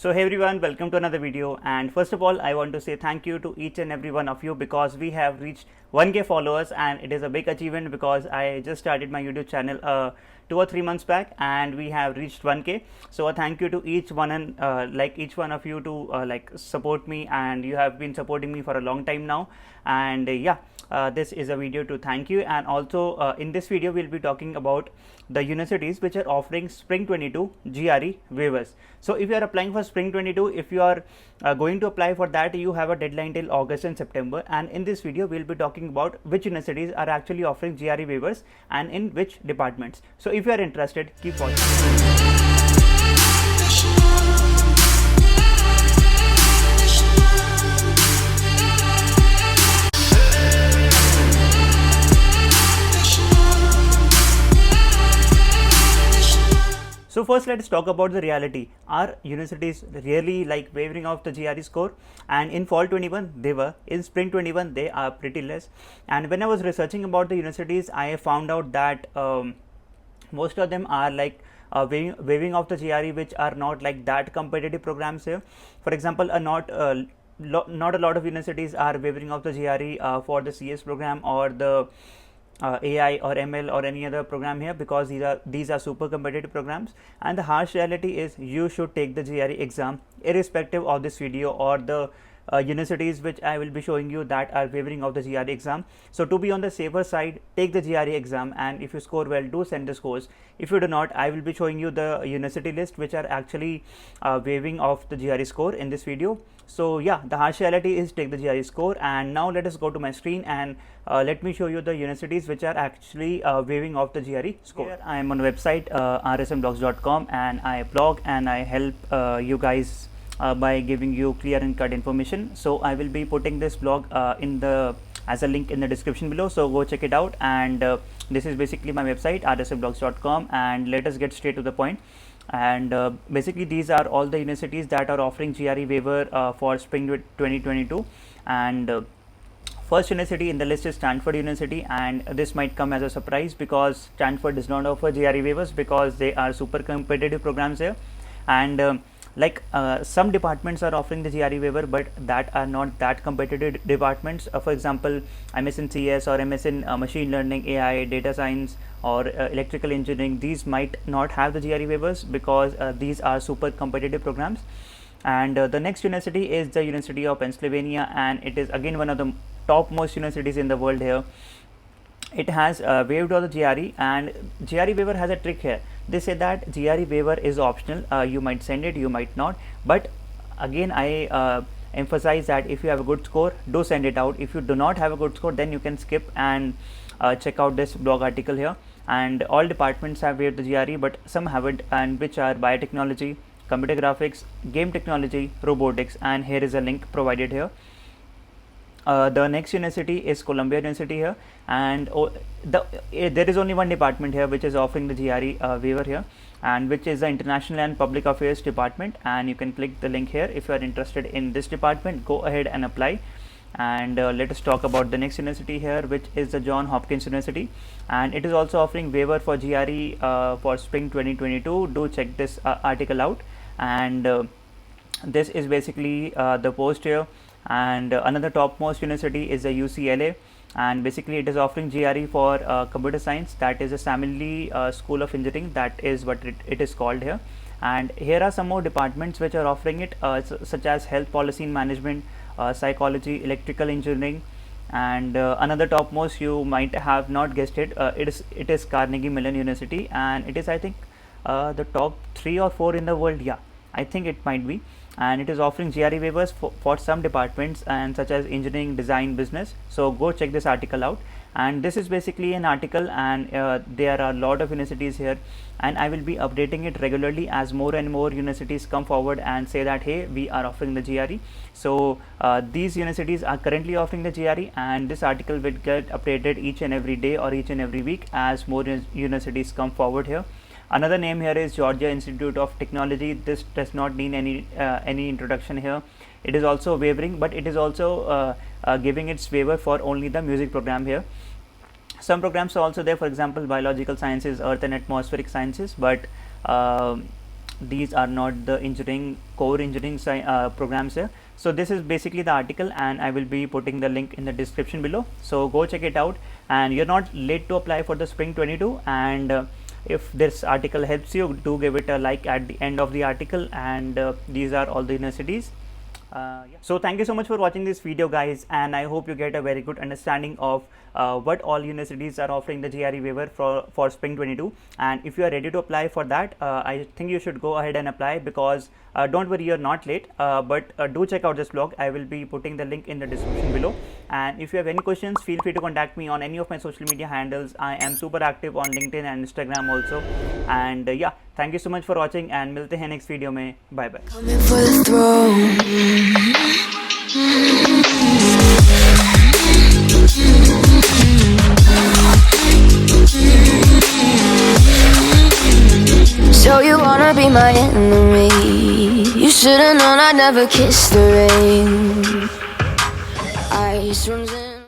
So hey everyone, welcome to another video, and first of all I want to say thank you to each and every one of you because we have reached 1k followers, and it is a big achievement because I just started my YouTube channel 2 or 3 months back and we have reached 1k. So a thank you to each one, and each one of you to support me, and you have been supporting me for a long time now. And this is a video to thank you. And also in this video we'll be talking about the universities which are offering Spring 22 GRE waivers. So if you are applying for Spring 22, if you are going to apply for that, you have a deadline till August and September, and in this video we'll be talking about which universities are actually offering GRE waivers and in which departments. So if you are interested, keep watching. So first let's talk about the reality. Are universities really like waiving off the GRE score? And in fall 21 they were, in spring 21 they are pretty less. And when I was researching about the universities, I found out that most of them are waiving off the GRE which are not like that competitive programs here. For example, not a lot of universities are waiving off the GRE for the CS program or the AI or ML or any other program here, because these are super competitive programs. And the harsh reality is you should take the GRE exam irrespective of this video or the universities which I will be showing you that are waiving of the GRE exam. So to be on the safer side, take the GRE exam, and if you score well, do send the scores. If you do not, I will be showing you the university list which are actually waiving off the GRE score in this video. So yeah, the harsh reality is take the GRE score. And now let us go to my screen and let me show you the universities which are actually waiving off the GRE score. Here I am on the website rsmblogs.com, and I blog and I help you guys by giving you clear and cut information. So I will be putting this blog as a link in the description below, so go check it out. And this is basically my website rsmblogs.com, and let us get straight to the point. And basically these are all the universities that are offering GRE waiver for spring 2022. And first university in the list is Stanford University, and this might come as a surprise because Stanford does not offer GRE waivers because they are super competitive programs here. And some departments are offering the GRE waiver, but that are not that competitive departments. For example, MS in CS or MS in machine learning, AI, data science, or electrical engineering. These might not have the GRE waivers because these are super competitive programs. And the next university is the University of Pennsylvania, and it is again one of the topmost universities in the world here. It has waived all the GRE, and GRE waiver has a trick here. They say that GRE waiver is optional. You might send it, you might not, but again I emphasize that if you have a good score, do send it out. If you do not have a good score, then you can skip and check out this blog article here. And all departments have waived the GRE, but some haven't, and which are biotechnology, computer graphics, game technology, robotics, and here is a link provided here. The next university is Columbia University here, and there is only one department here which is offering the GRE waiver here, and which is the International and Public Affairs department. And you can click the link here if you are interested in this department. Go ahead and apply. And let us talk about the next university here, which is the Johns Hopkins University, and it is also offering waiver for GRE for spring 2022. Do check this article out. And this is basically the post here. And another topmost university is the UCLA, and basically it is offering GRE for computer science. That is a Samily School of Engineering. That is what it is called here. And here are some more departments which are offering it, such as health policy and management, psychology, electrical engineering. And another topmost, you might have not guessed it, it is Carnegie Mellon University, and it is, I think, the top 3 or 4 in the world. Yeah, I think it might be. And it is offering GRE waivers for some departments, and such as engineering, design, business. So go check this article out. And this is basically an article, and there are a lot of universities here, and I will be updating it regularly as more and more universities come forward and say that hey, we are offering the GRE. So these universities are currently offering the GRE, and this article will get updated each and every day or each and every week as more universities come forward here. Another name here is Georgia Institute of Technology. This does not need any introduction here. It is also waivering, but it is also giving its waiver for only the music program here. Some programs are also there, for example biological sciences, earth and atmospheric sciences, but these are not the engineering core engineering programs here. So this is basically the article, and I will be putting the link in the description below, so go check it out. And you're not late to apply for the spring 22. And if this article helps you, do give it a like at the end of the article. And these are all the universities. Yeah. So thank you so much for watching this video, guys, and I hope you get a very good understanding of what all universities are offering the GRE waiver for spring 22. And if you are ready to apply for that, I think you should go ahead and apply, because don't worry, you're not late. But do check out this blog. I will be putting the link in the description below. And if you have any questions, feel free to contact me on any of my social media handles. I am super active on LinkedIn and Instagram also. And yeah, thank you so much for watching, and मिलते हैं next video में. Bye bye. Coming for the throne. So you wanna be my enemy? You should've known I'd never kiss the rain. Ice runs in.